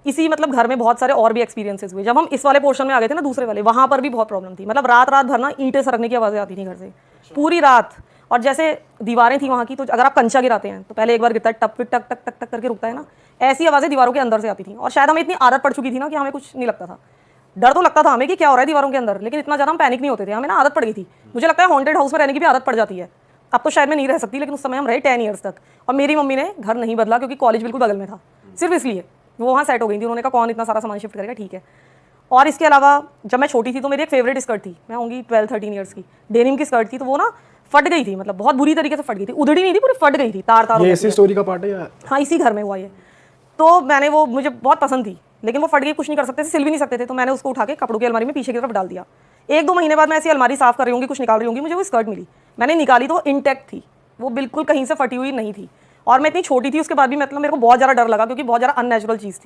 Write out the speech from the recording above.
इसी मतलब घर में बहुत सारे और भी एक्सपीरियंसेस हुए। जब हम इस वाले पोर्शन में आ गए थे ना, दूसरे वाले, वहाँ पर भी बहुत प्रॉब्लम थी। मतलब रात रात भर ना ईंटें सरकने की आवाज़ें आती थी घर से पूरी रात। और जैसे दीवारें थी वहाँ की, तो अगर आप कंचा गिराते हैं तो पहले एक बार गिरता है, टप फिर टक टक टक टक करके रुकता है ना, ऐसी आवाज़ें दीवारों के अंदर से आती थी। और शायद हमें इतनी आदत पड़ चुकी थी ना कि हमें कुछ नहीं लगता था। डर तो लगता था हमें कि क्या हो रहा है दीवारों के अंदर, लेकिन इतना ज़्यादा हम पैनिक नहीं होते थे। हमें ना आदत पड़ गई थी। मुझे लगता है हॉन्टेड हाउस में रहने की भी आदत पड़ जाती है। अब तो शायद मैं नहीं रह सकती, लेकिन उस समय हम रहे 10 ईयर्स तक। और मेरी मम्मी ने घर नहीं बदला क्योंकि कॉलेज बिल्कुल बगल में था, सिर्फ इसलिए वो वहाँ सेट हो गई थी। उन्होंने कहा कौन इतना सारा सामान शिफ्ट करेगा, ठीक है। और इसके अलावा जब मैं छोटी थी तो मेरी एक फेवरेट स्कर्ट थी, मैं होंगी 12-13 ईयर्स की, डेनिम की स्कर्ट थी। तो वो ना फट गई थी, मतलब बहुत बुरी तरीके से फट गई थी, उधड़ी नहीं थी, पूरी फट गई थी, तार तार हो ये गई इसी थी। स्टोरी का पार्ट है या? हाँ, इसी घर में हुआ ये। तो मैंने वो, मुझे बहुत पसंद थी, लेकिन वो फट गई, कुछ नहीं कर सकते थे, सिल भी नहीं सकते थे। तो मैंने उसको उठा के कपड़ों की अलमारी में पीछे की तरफ डाल दिया। 1-2 महीने बाद मैं ऐसी अलमारी साफ कर रही होंगी, कुछ निकाल रही होंगी, मुझे वो स्कर्ट मिली। मैंने निकाली तो वो इंटैक्ट थी, वो बिल्कुल कहीं से फटी हुई नहीं थी। और मैं इतनी छोटी थी, उसके बाद भी मतलब मेरे को बहुत ज़्यादा डर लगा, क्योंकि बहुत ज़्यादा अननेचुरल चीज़ थी।